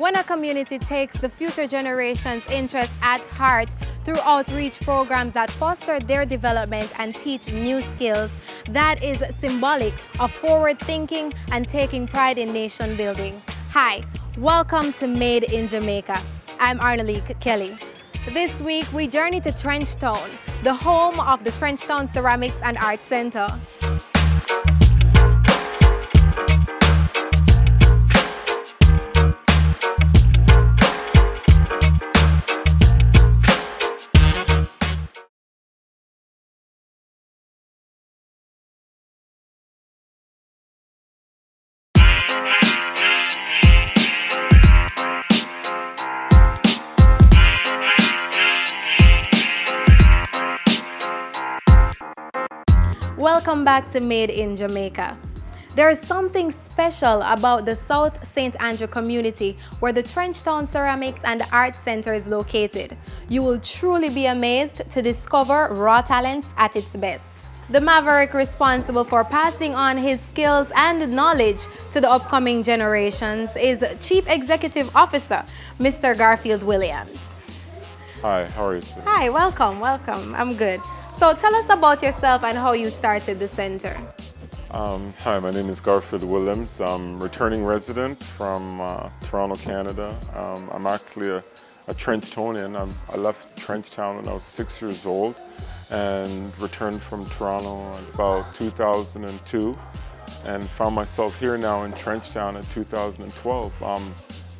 When a community takes the future generation's interests at heart through outreach programs that foster their development and teach new skills, that is symbolic of forward thinking and taking pride in nation building. Hi, welcome to Made in Jamaica. I'm Arnalee Kelly. This week we journey to Trenchtown, the home of the Trenchtown Ceramics and Art Center. Welcome back to Made in Jamaica. There is something special about the South St. Andrew community where the Trenchtown Ceramics and Art Center is located. You will truly be amazed to discover raw talents at its best. The maverick responsible for passing on his skills and knowledge to the upcoming generations is Chief Executive Officer, Mr. Garfield Williams. Hi, how are you today? Hi, welcome. I'm good. So tell us about yourself and how you started the center. Hi, my name is Garfield Williams. I'm a returning resident from Toronto, Canada. I'm actually a Trenchtownian. I left Trenchtown when I was 6 years old and returned from Toronto in about 2002 and found myself here now in Trenchtown in 2012,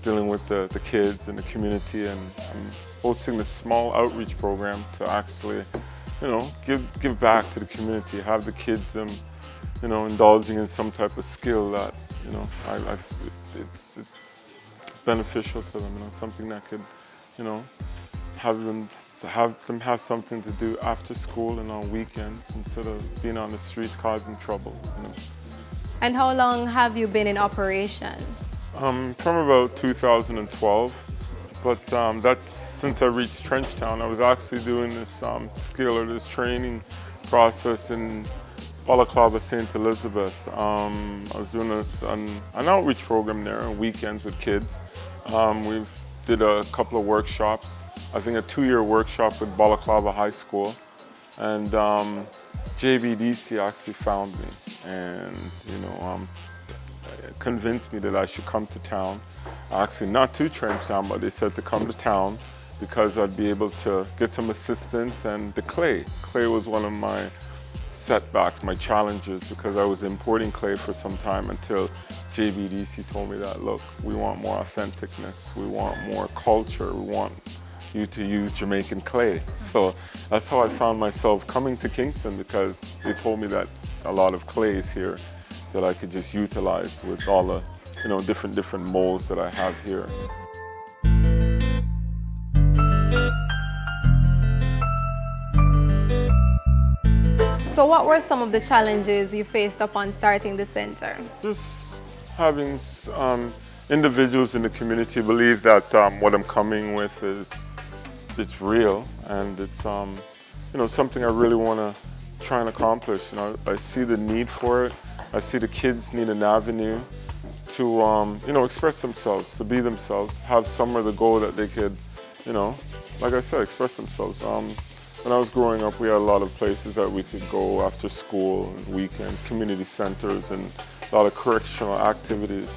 dealing with the kids and the community, and I'm hosting this small outreach program to actually give back to the community, have the kids, indulging in some type of skill that, it's beneficial to them, something that could, have them have something to do after school and on weekends instead of being on the streets causing trouble, And how long have you been in operation? From about 2012. But that's since I reached Trenchtown. I was actually doing this skill or this training process in Balaclava, St. Elizabeth. I was doing an outreach program there on weekends with kids. We did a couple of workshops. I think a 2-year workshop with Balaclava High School. And JVDC actually found me and, convinced me that I should come to town. Actually, not to Trenchtown, but they said to come to town because I'd be able to get some assistance. And the clay was one of my setbacks, my challenges, because I was importing clay for some time until JVDC told me that, look, we want more authenticness, we want more culture, we want you to use Jamaican clay. So that's how I found myself coming to Kingston, because they told me that a lot of clay is here that I could just utilize with all the different molds that I have here. So what were some of the challenges you faced upon starting the center? Just having individuals in the community believe that what I'm coming with it's real, and it's something I really want to try and accomplish. I see the need for it. I see the kids need an avenue to express themselves, to be themselves, have somewhere to go that they could, like I said, express themselves. When I was growing up, we had a lot of places that we could go after school, and weekends, community centers, and a lot of correctional activities.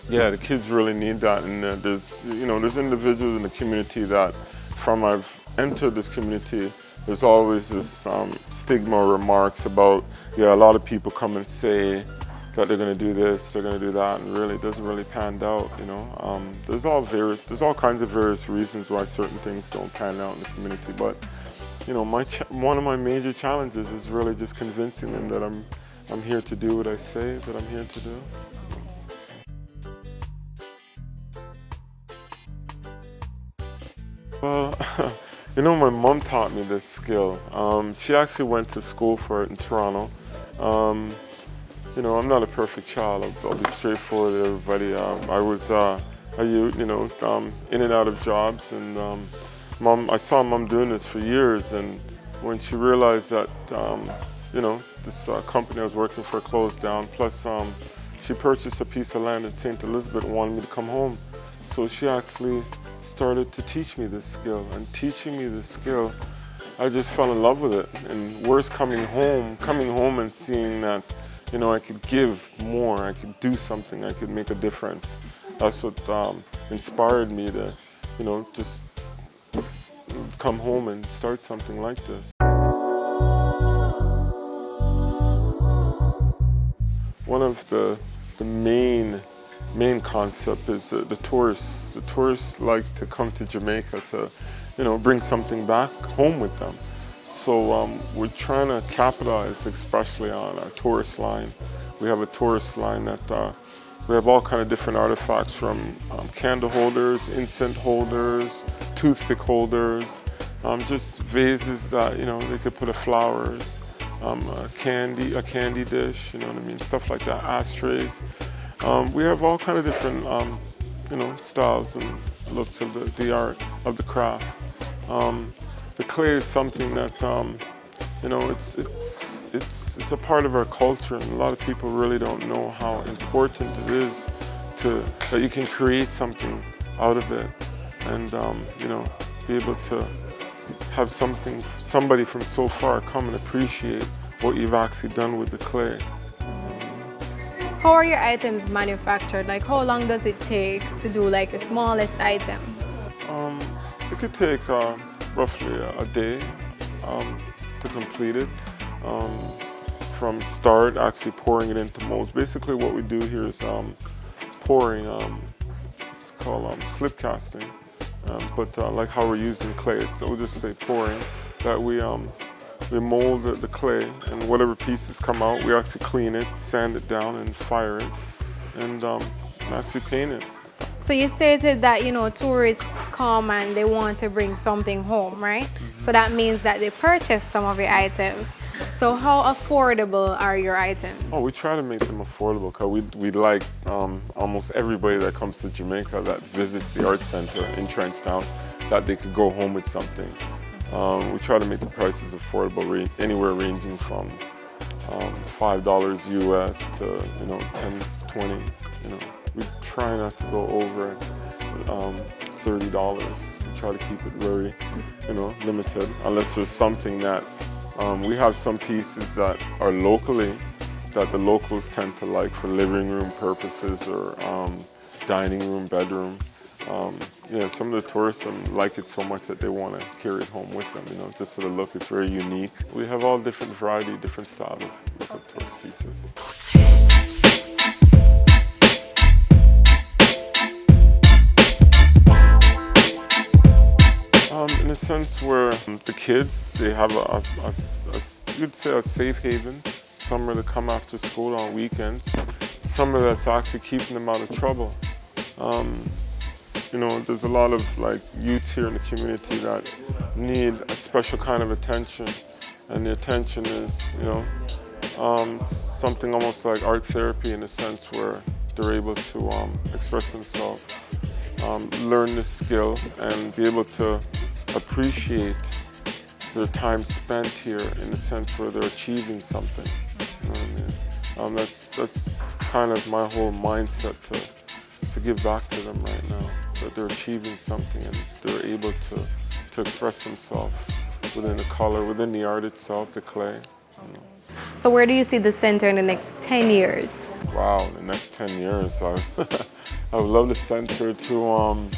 Yeah, the kids really need that, and there's individuals in the community that, from I've entered this community, there's always this stigma or remarks about, a lot of people come and say that they're going to do this, they're going to do that, and really it doesn't really pan out, There's all kinds of various reasons why certain things don't pan out in the community, but, one of my major challenges is really just convincing them that I'm here to do what I say that I'm here to do. Well, my mom taught me this skill. She actually went to school for it in Toronto. I'm not a perfect child. I'll be straightforward with everybody. I was, in and out of jobs, and I saw Mom doing this for years. And when she realized that, this company I was working for closed down, plus she purchased a piece of land in St. Elizabeth and wanted me to come home. So she actually started to teach me this skill, and teaching me this skill, I just fell in love with it. And worse, coming home and seeing that, you know, I could give more, I could do something, I could make a difference. That's what inspired me to, you know, just come home and start something like this. One of the main concept is the tourists. The tourists like to come to Jamaica to, you know, bring something back home with them. So we're trying to capitalize especially on our tourist line. We have a tourist line that we have all kind of different artifacts, from candle holders, incense holders, toothpick holders, just vases that, you know, they could put flowers, a candy dish, you know what I mean, stuff like that, ashtrays. We have all kind of different, you know, styles and looks of the art, of the craft. The clay is something that, you know, it's a part of our culture, and a lot of people really don't know how important it is that you can create something out of it, and you know, be able to have somebody from so far come and appreciate what you've actually done with the clay. How are your items manufactured? Like, how long does it take to do like the smallest item? It could take roughly a day to complete it. From start, actually pouring it into molds. Basically what we do here is pouring, it's called slip casting, but like how we're using clay, so we'll just say pouring, that we mold the clay, and whatever pieces come out, we actually clean it, sand it down, and fire it, and actually paint it. So you stated that, you know, tourists come and they want to bring something home, right? Mm-hmm. So that means that they purchase some of your items. So how affordable are your items? Oh, we try to make them affordable, because we like almost everybody that comes to Jamaica that visits the art center in Trenchtown, that they could go home with something. We try to make the prices affordable, anywhere ranging from $5 US to, you know, 10, 20, you know. We try not to go over $30. We try to keep it very, you know, limited, unless there's something that we have some pieces that are locally, that the locals tend to like for living room purposes, or dining room, bedroom. Yeah, some of the tourists like it so much that they want to carry it home with them, you know, just for the look. It's very unique. We have all different variety, different styles of tourist pieces. In a sense where the kids, they have you'd say a safe haven, somewhere to come after school on weekends, somewhere that's actually keeping them out of trouble. You know, there's a lot of like youths here in the community that need a special kind of attention, and the attention is, you know, something almost like art therapy, in a sense where they're able to express themselves, learn this skill, and be able to appreciate their time spent here, in a sense where they're achieving something. You know what I mean? That's kind of my whole mindset to give back to them right now, that they're achieving something and they're able to express themselves within the color, within the art itself, the clay. You know. So where do you see the center in the next 10 years? Wow, in the next 10 years, I would love the center to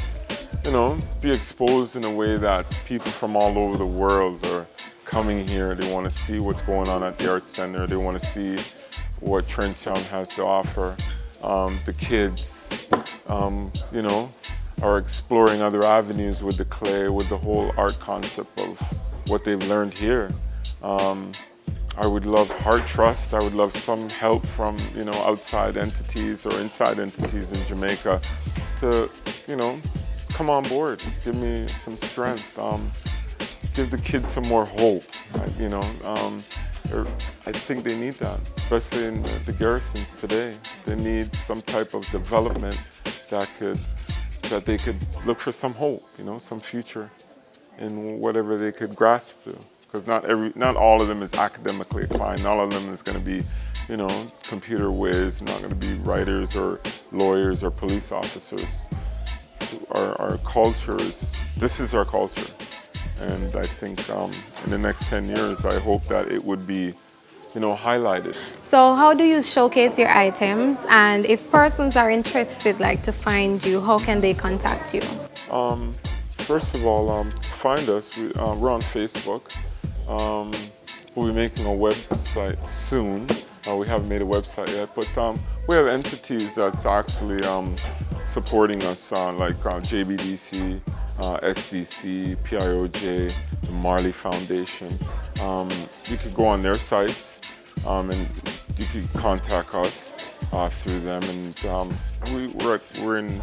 you know, be exposed in a way that people from all over the world are coming here. They want to see what's going on at the Art Center. They want to see what Trenchtown has to offer. The kids, you know, are exploring other avenues with the clay, with the whole art concept of what they've learned here. I would love Heart Trust. I would love some help from, you know, outside entities or inside entities in Jamaica to, you know, come on board, give me some strength, give the kids some more hope, right? You know, I think they need that, especially in the garrisons today. They need some type of development that they could look for some hope, you know, some future in whatever they could grasp to. Because not all of them is academically inclined, not all of them is going to be, you know, computer whiz, not going to be writers or lawyers or police officers. Our culture this is our culture. And I think in the next 10 years, I hope that it would be, you know, highlighted. So how do you showcase your items? And if persons are interested, like to find you, how can they contact you? First of all, find us. We're on Facebook. We'll be making a website soon. We haven't made a website yet, but we have entities that's actually supporting us, like JBDC, SDC, PIOJ, the Marley Foundation. You could go on their sites and you could contact us through them. And we're in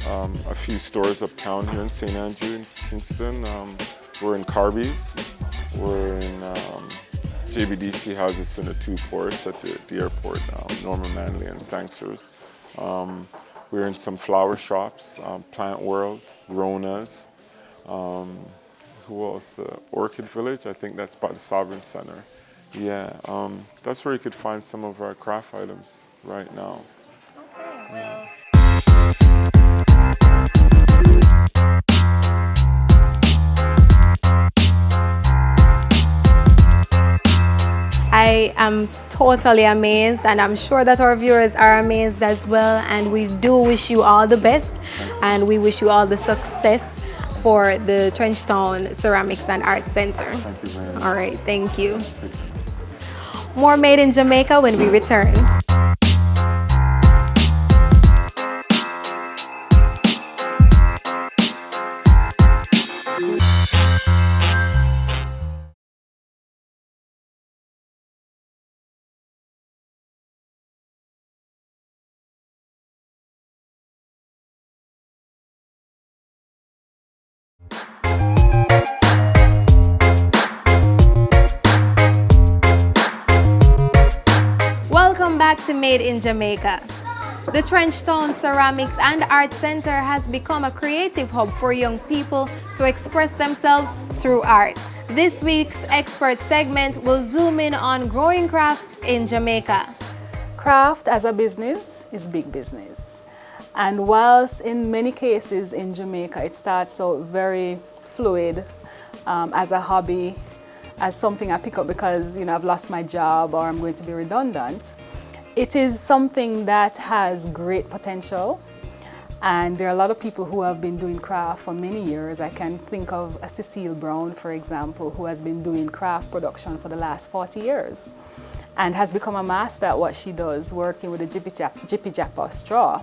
a few stores uptown here in St. Andrew in Kingston. We're in Carby's. We're in JBDC has us in the 2 ports at the airport, Norman Manley and Sangsters. We're in some flower shops, Plant World, Rona's. Who else? Orchid Village, I think that's by the Sovereign Center. Yeah, that's where you could find some of our craft items right now. Okay, well. I am totally amazed, and I'm sure that our viewers are amazed as well, and we do wish you all the best, and we wish you all the success for the Trenchtown Ceramics and Art Center. Thank you very much. All right, thank you. More Made in Jamaica when we return. Welcome back to Made in Jamaica. The Trenchtown Ceramics and Art Center has become a creative hub for young people to express themselves through art. This week's expert segment will zoom in on growing craft in Jamaica. Craft as a business is big business. And whilst in many cases in Jamaica it starts out very fluid as a hobby, as something I pick up because I've lost my job or I'm going to be redundant, it is something that has great potential. And there are a lot of people who have been doing craft for many years. I can think of a Cecile Brown, for example, who has been doing craft production for the last 40 years and has become a master at what she does, working with a jippy japper straw.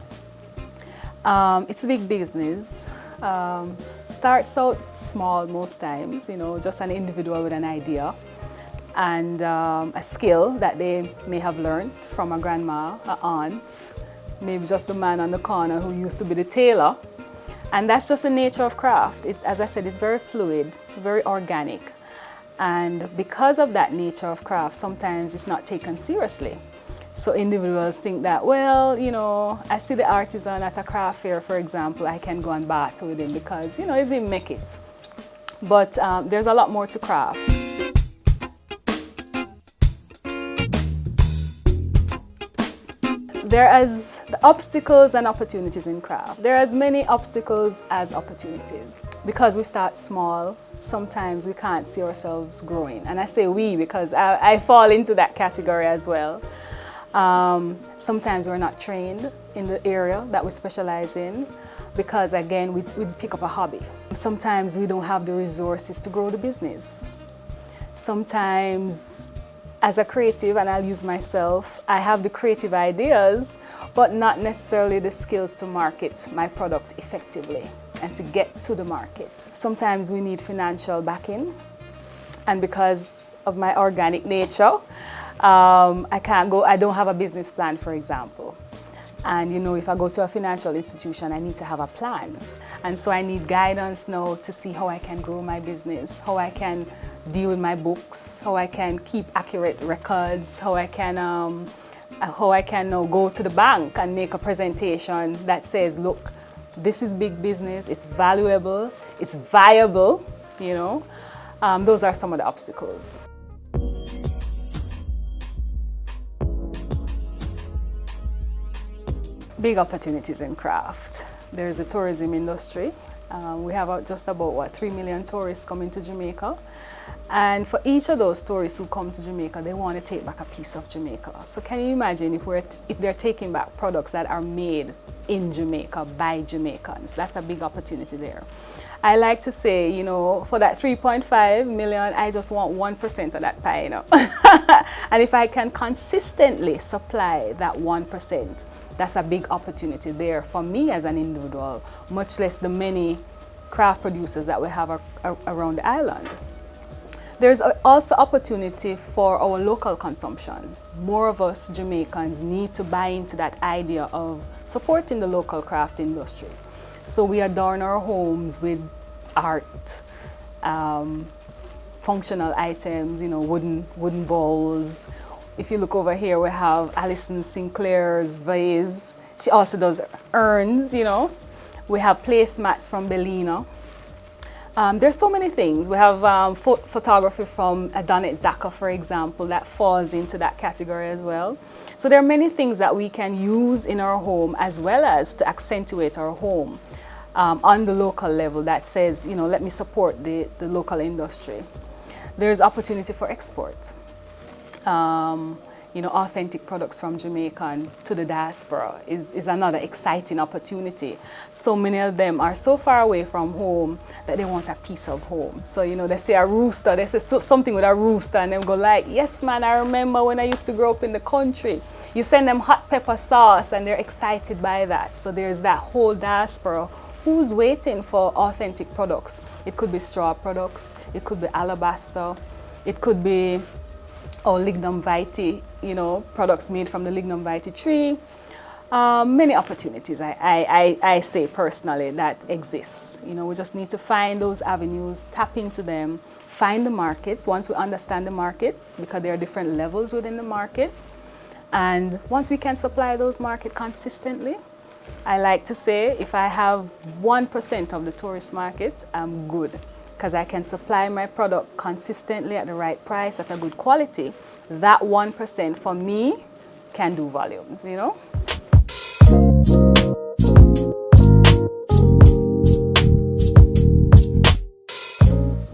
It's a big business. Starts out small most times, just an individual with an idea and a skill that they may have learned from a grandma, an aunt, maybe just the man on the corner who used to be the tailor. And that's just the nature of craft. As I said, it's very fluid, very organic. And because of that nature of craft, sometimes it's not taken seriously. So individuals think that, well, I see the artisan at a craft fair, for example, I can go and barter with him because, he's in make it. But there's a lot more to craft. There are the obstacles and opportunities in craft. There are as many obstacles as opportunities. Because we start small, sometimes we can't see ourselves growing. And I say we because I fall into that category as well. Sometimes we're not trained in the area that we specialize in because, again, we pick up a hobby. Sometimes we don't have the resources to grow the business. Sometimes, as a creative, and I'll use myself, I have the creative ideas, but not necessarily the skills to market my product effectively and to get to the market. Sometimes we need financial backing, and because of my organic nature, I don't have a business plan, for example. And if I go to a financial institution, I need to have a plan. And so I need guidance now to see how I can grow my business, how I can deal with my books, how I can keep accurate records, how I can now go to the bank and make a presentation that says, look, this is big business, it's valuable, it's viable, Those are some of the obstacles. Big opportunities in craft. There's a tourism industry. We have just about 3 million tourists coming to Jamaica. And for each of those tourists who come to Jamaica, they want to take back a piece of Jamaica. So can you imagine if they're taking back products that are made in Jamaica by Jamaicans? That's a big opportunity there. I like to say, you know, for that 3.5 million, I just want 1% of that pie, you know. And if I can consistently supply that 1%, that's a big opportunity there for me as an individual, much less the many craft producers that we have around the island. There's also opportunity for our local consumption. More of us Jamaicans need to buy into that idea of supporting the local craft industry. So we adorn our homes with art, functional items, you know, wooden bowls. If you look over here, we have Alison Sinclair's vase. She also does urns, you know. We have placemats from Bellina. There's so many things. We have photography from Adonet Zaka, for example, that falls into that category as well. So there are many things that we can use in our home as well as to accentuate our home on the local level that says, you know, let me support the local industry. There's opportunity for export. You know, authentic products from Jamaica to the diaspora is another exciting opportunity. So many of them are so far away from home that they want a piece of home. So, you know, they say a rooster, they say something with a rooster and they go like, yes man, I remember when I used to grow up in the country. You send them hot pepper sauce and they're excited by that. So there's that whole diaspora who's waiting for authentic products. It could be straw products, it could be alabaster, it could be lignum vitae, you know, products made from the lignum vitae tree. Many opportunities, I say personally, that exists. You know, we just need to find those avenues, tap into them, find the markets. Once we understand the markets, because there are different levels within the market, and once we can supply those markets consistently, I like to say if I have 1% of the tourist market, I'm good. Because I can supply my product consistently at the right price, at a good quality. That 1% for me can do volumes, you know?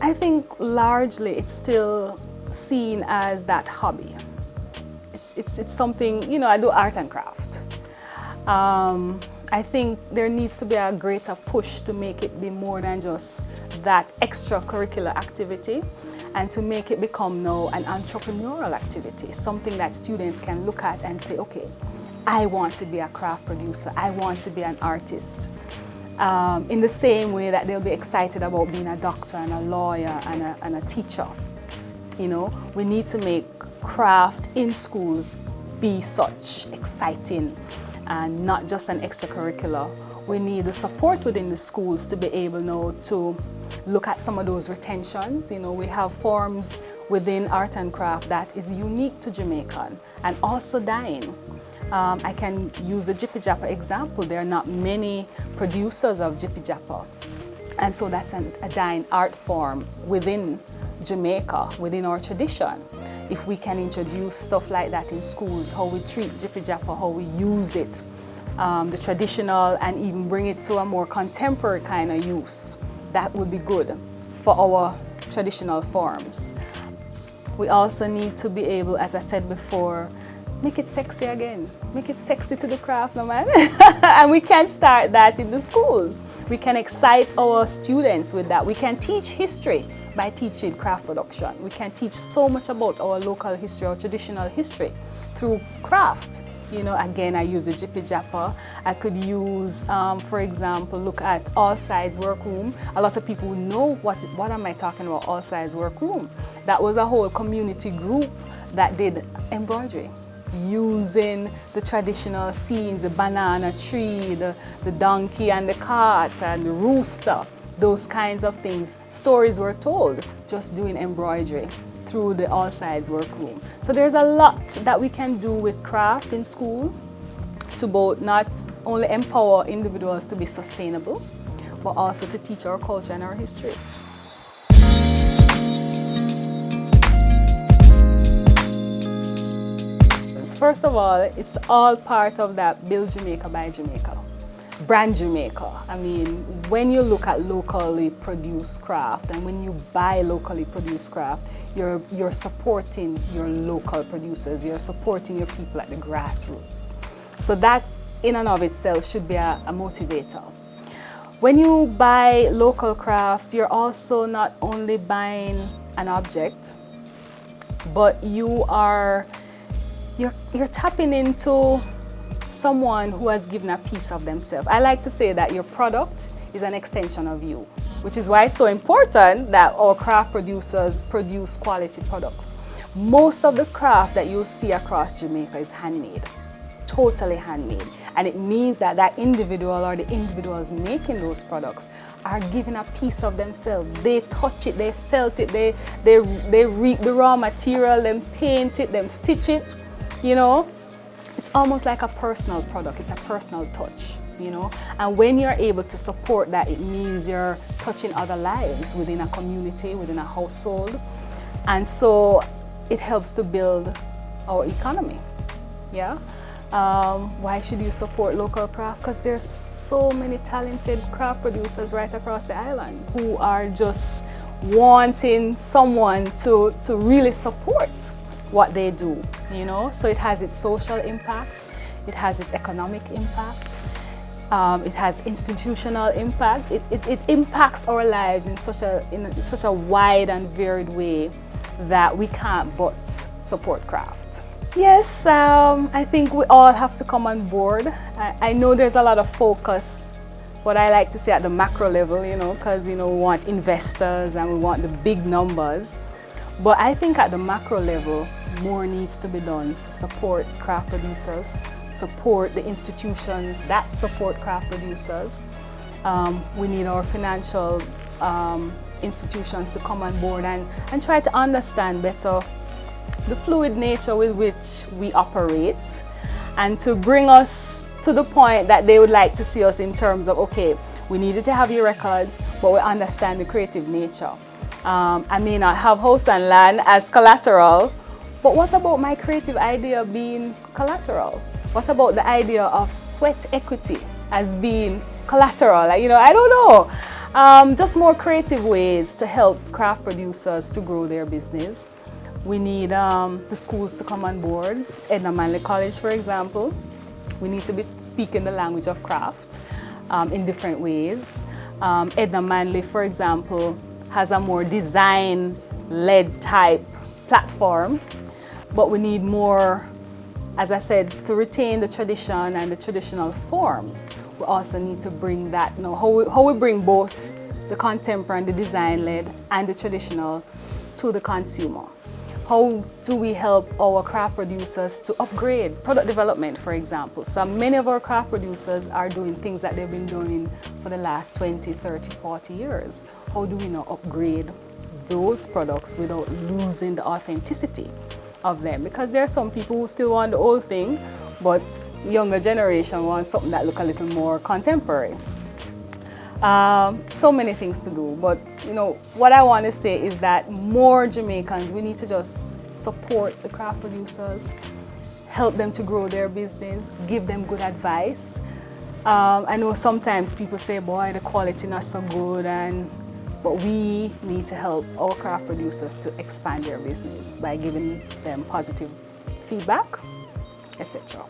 I think largely it's still seen as that hobby. It's something, you know, I do art and craft. I think there needs to be a greater push to make it be more than just that extracurricular activity and to make it become now an entrepreneurial activity, something that students can look at and say, okay, I want to be a craft producer, I want to be an artist. In the same way that they'll be excited about being a doctor and a lawyer and a teacher. You know, we need to make craft in schools be such exciting and not just an extracurricular. We need the support within the schools to be able now to look at some of those retentions. You know, we have forms within art and craft that is unique to Jamaican and also dying. I can use a Jippy Jappa example. There are not many producers of Jippy Jappa. And so that's a dying art form within Jamaica, within our tradition. If we can introduce stuff like that in schools, how we treat Jippy Jappa, how we use it, the traditional, and even bring it to a more contemporary kind of use, that would be good for our traditional forms. We also need to be able, as I said before, make it sexy again. Make it sexy to the craft, no man. And we can start that in the schools. We can excite our students with that. We can teach history by teaching craft production. We can teach so much about our local history, our traditional history through craft. You know, again, I use the Jippy Jappa. I could use, for example, look at All Sides Workroom. A lot of people know what am I talking about, All Sides Workroom. That was a whole community group that did embroidery, using the traditional scenes, the banana tree, the donkey and the cart and the rooster, those kinds of things. Stories were told just doing embroidery through the All Sides Workroom. So there's a lot that we can do with craft in schools to both not only empower individuals to be sustainable, but also to teach our culture and our history. first of all, it's all part of that Build Jamaica by Jamaica. Brand Jamaica. I mean, when you look at locally produced craft and when you buy locally produced craft, you're supporting your local producers, you're supporting your people at the grassroots. So that in and of itself should be a motivator. When you buy local craft, you're also not only buying an object, but you're tapping into someone who has given a piece of themselves. I like to say that your product is an extension of you, which is why it's so important that our craft producers produce quality products. Most of the craft that you'll see across Jamaica is handmade, totally handmade. And it means that that individual or the individuals making those products are giving a piece of themselves. They touch it, they felt it, they reap the raw material, them paint it, them stitch it, you know. It's almost like a personal product, it's a personal touch, you know. And when you're able to support that, it means you're touching other lives within a community, within a household. And so it helps to build our economy, yeah. Why should you support local craft? Because there's so many talented craft producers right across the island who are just wanting someone to really support what they do, you know? So it has its social impact, it has its economic impact, it has institutional impact. It impacts our lives in such a wide and varied way that we can't but support craft. Yes, I think we all have to come on board. I know there's a lot of focus, what I like to say at the macro level, you know, because, you know, we want investors and we want the big numbers. But I think at the macro level, more needs to be done to support craft producers, support the institutions that support craft producers. We need our financial institutions to come on board and try to understand better the fluid nature with which we operate, and to bring us to the point that they would like to see us in terms of, okay, we needed to have your records, but we understand the creative nature. I may not have house and land as collateral, but what about my creative idea being collateral? What about the idea of sweat equity as being collateral? You know, I don't know. Just more creative ways to help craft producers to grow their business. We need the schools to come on board. Edna Manley College, for example. We need to be speaking the language of craft in different ways. Edna Manley, for example, has a more design-led type platform, but we need more, as I said, to retain the tradition and the traditional forms. We also need to bring that, you know, how we bring both the contemporary and the design-led and the traditional to the consumer. How do we help our craft producers to upgrade product development, for example? So many of our craft producers are doing things that they've been doing for the last 20, 30, 40 years. How do we now upgrade those products without losing the authenticity of them? Because there are some people who still want the old thing, but younger generation wants something that looks a little more contemporary. So many things to do, but you know what I want to say is that more Jamaicans, we need to just support the craft producers, help them to grow their business, give them good advice. I know sometimes people say, boy, the quality not so good, but we need to help our craft producers to expand their business by giving them positive feedback, etc.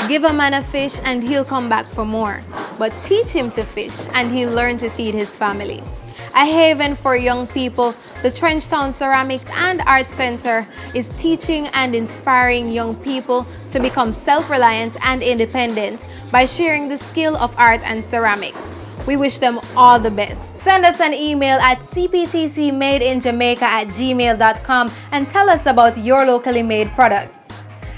Give a man a fish and he'll come back for more. But teach him to fish and he'll learn to feed his family. A haven for young people, the Trenchtown Ceramics and Art Center is teaching and inspiring young people to become self-reliant and independent by sharing the skill of art and ceramics. We wish them all the best. Send us an email at cptcmadeinjamaica@gmail.com and tell us about your locally made products.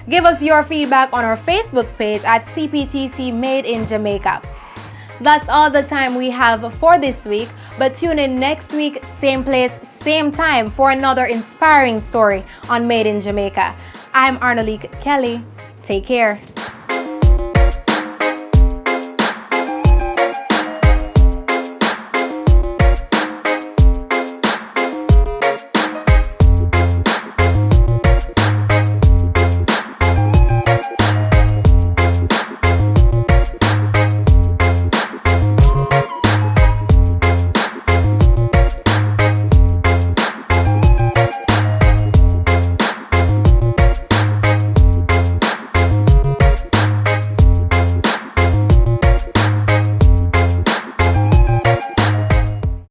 Give us your feedback on our Facebook page at CPTC Made in Jamaica. That's all the time we have for this week, but tune in next week, same place, same time for another inspiring story on Made in Jamaica. I'm Arnolique Kelly. Take care.